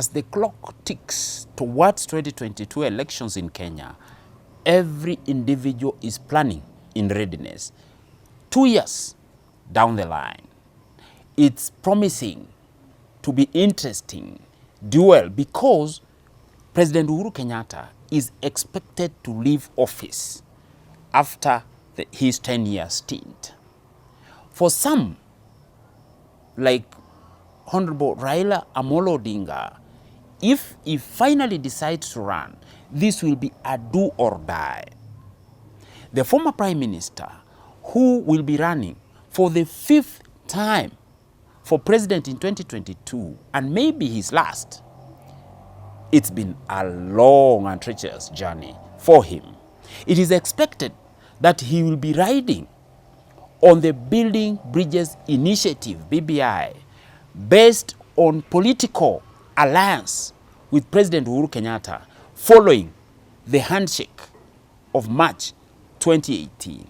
as the clock ticks towards 2022 elections in Kenya, every individual is planning in readiness. 2 years down the line, it's promising to be interesting duel because President Uhuru Kenyatta is expected to leave office after his 10-year stint. For some, like Honorable Raila Amolo Odinga, if he finally decides to run, this will be a do or die. The former Prime Minister, who will be running for the 5th time for president in 2022, and maybe his last, it's been a long and treacherous journey for him. It is expected that he will be riding on the Building Bridges Initiative, BBI, based on political alliance with President Uhuru Kenyatta following the handshake of March 2018.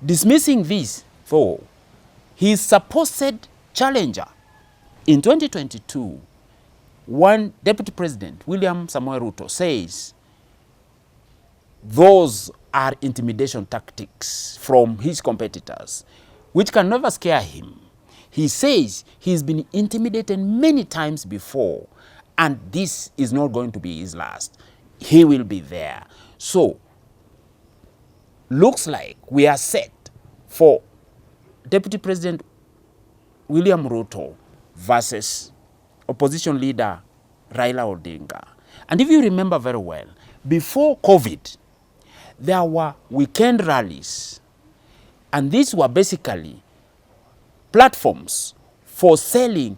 Dismissing this, though, his supposed challenger in 2022, one Deputy President, William Samoei Ruto, says those are intimidation tactics from his competitors, which can never scare him. He says he's been intimidated many times before, and this is not going to be his last. He will be there. So, looks like we are set for Deputy President William Ruto versus opposition leader Raila Odinga. And if you remember very well, before COVID, there were weekend rallies, and these were basically platforms for selling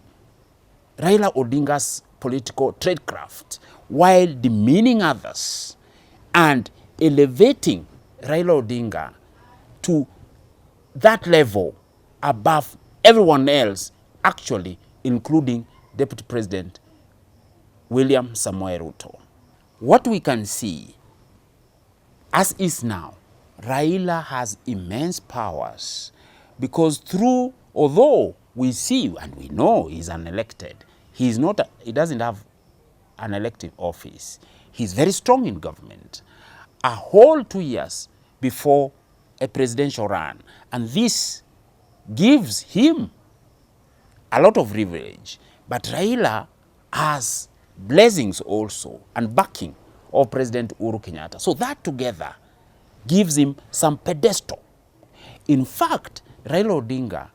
Raila Odinga's political tradecraft while demeaning others and elevating Raila Odinga to that level above everyone else, actually including Deputy President William Samoei Ruto. What we can see as is now, Raila has immense powers because although we see and we know he's unelected, he doesn't have an elective office. He's very strong in government. A whole 2 years before a presidential run. And this gives him a lot of leverage. But Raila has blessings also and backing of President Uhuru Kenyatta. So that together gives him some pedestal. In fact, Raila Odinga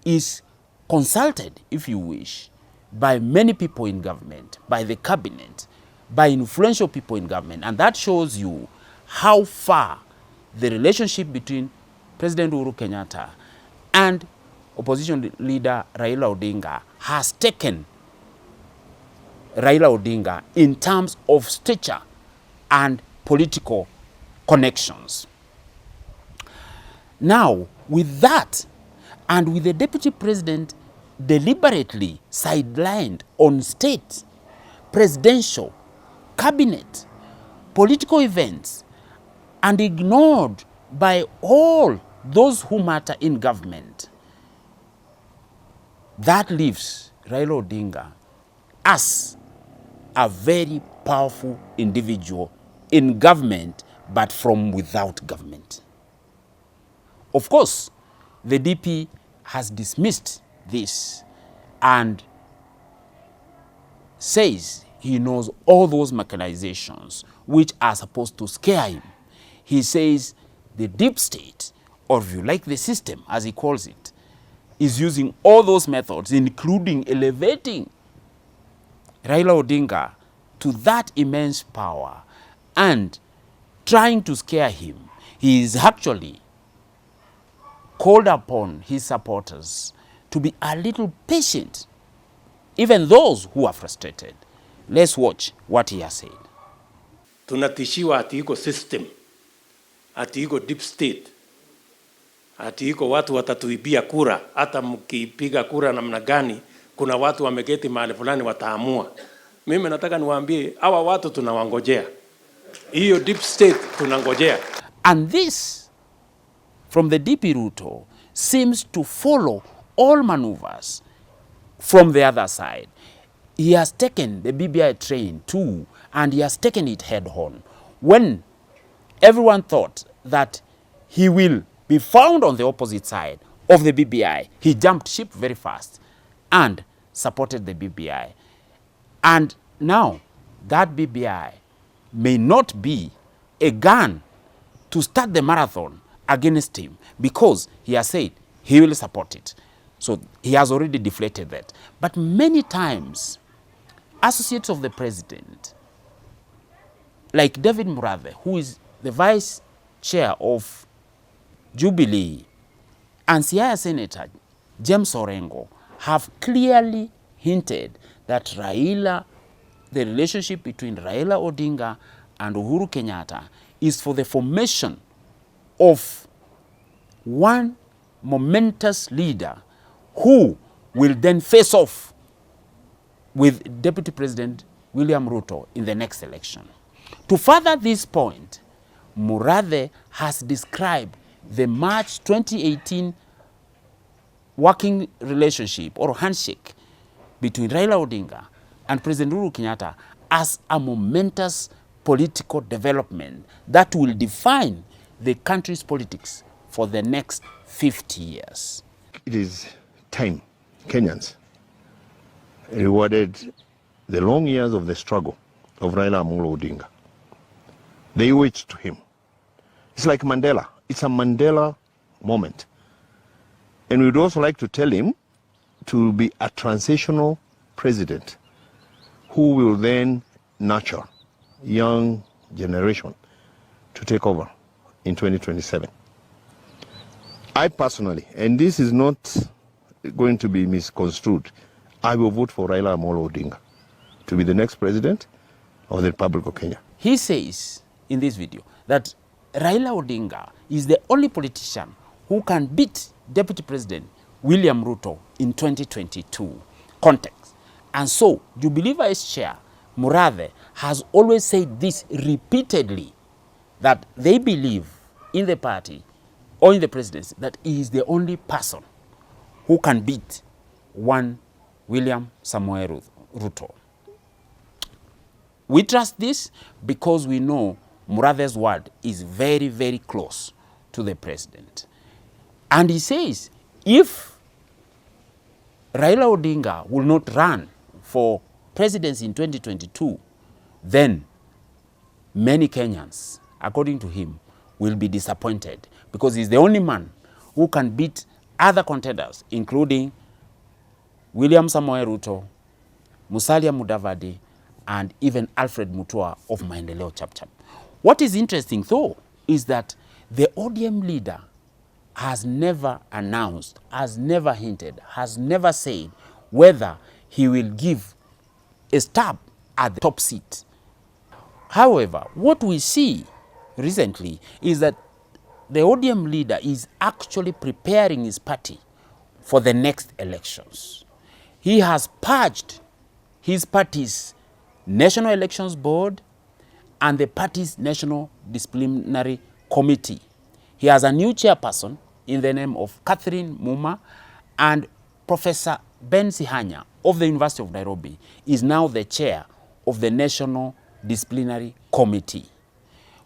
is consulted, if you wish, by many people in government, by the cabinet, by influential people in government. And that shows you how far the relationship between President Uhuru Kenyatta and opposition leader Raila Odinga has taken Raila Odinga in terms of stature and political connections. Now, with that, and with the deputy president deliberately sidelined on state, presidential, cabinet, political events, and ignored by all those who matter in government, that leaves Raila Odinga as a very powerful individual in government, but from without government. Of course, the DP has dismissed this and says he knows all those mechanizations which are supposed to scare him. He says the deep state, or if you like the system, as he calls it, is using all those methods, including elevating Raila Odinga to that immense power and trying to scare him. He is actually called upon his supporters to be a little patient, even those who are frustrated. Let's watch what he has said. Tunatishiwa ati iko system, ati iko deep state, ati iko watu watatuibia kura, hata mkipiga kura namna gani, kuna watu wameketi mahali fulani wataamua. Mimi nataka niwaambie hawa watu tunawangojea. Hiyo deep state tunangojea. And this, from the DP Ruto, seems to follow all maneuvers from the other side. he has taken the BBI train too, and he has taken it head on. When everyone thought that he will be found on the opposite side of the BBI, he jumped ship very fast and supported the BBI. And now that BBI may not be a gun to start the marathon against him, because he has said he will support it. So he has already deflated that. But many times, associates of the president, like David Murathe, who is the vice chair of Jubilee, and Siaya Senator James Orengo, have clearly hinted that Raila, the relationship between Raila Odinga and Uhuru Kenyatta, is for the formation of one momentous leader who will then face off with Deputy President William Ruto in the next election. To further this point, Murathe has described the March 2018 working relationship or handshake between Raila Odinga and President Uhuru Kenyatta as a momentous political development that will define the country's politics for the next 50 years. It is time Kenyans rewarded the long years of the struggle of Raila Amolo Odinga. They owe it to him. It's like Mandela. It's a Mandela moment. And we'd also like to tell him to be a transitional president who will then nurture young generation to take over in 2027. I personally, and this is not going to be misconstrued, I will vote for Raila Amolo Odinga to be the next president of the Republic of Kenya. He says in this video that Raila Odinga is the only politician who can beat Deputy President William Ruto in 2022 context. And so, Jubilee Vice Chair Murathe has always said this repeatedly, that they believe in the party or in the presidency that he is the only person who can beat one William Samoei Ruto. We trust this because we know Murathe's word is very, very close to the president. And he says, if Raila Odinga will not run for presidency in 2022, then many Kenyans, according to him, will be disappointed, because he's the only man who can beat other contenders, including William Samoei Ruto, Musalia Mudavadi, and even Alfred Mutua of Maendeleo Chapchap. What is interesting, though, is that the ODM leader has never announced, has never hinted, has never said whether he will give a stab at the top seat. However, what we see recently is that the ODM leader is actually preparing his party for the next elections. He has purged his party's National Elections Board and the party's National Disciplinary Committee. He has a new chairperson in the name of Catherine Muma, and Professor Ben Sihanya of the University of Nairobi is now the chair of the National Disciplinary Committee.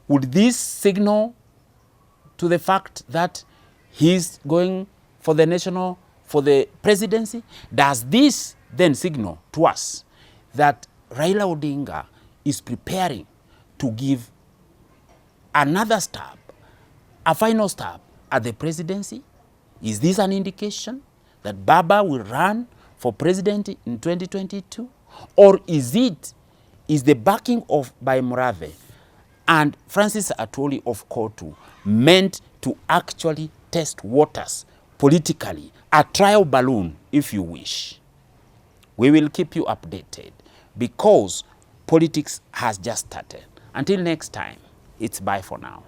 Would this signal to the fact that he's going for the presidency? Does this then signal to us that Raila Odinga is preparing to give another stab, a final stab at the presidency? Is this an indication that Baba will run for president in 2022? Or is the backing of by Murathe and Francis Atwoli of Kotu meant to actually test waters politically, a trial balloon, if you wish? We will keep you updated because politics has just started. Until next time, it's bye for now.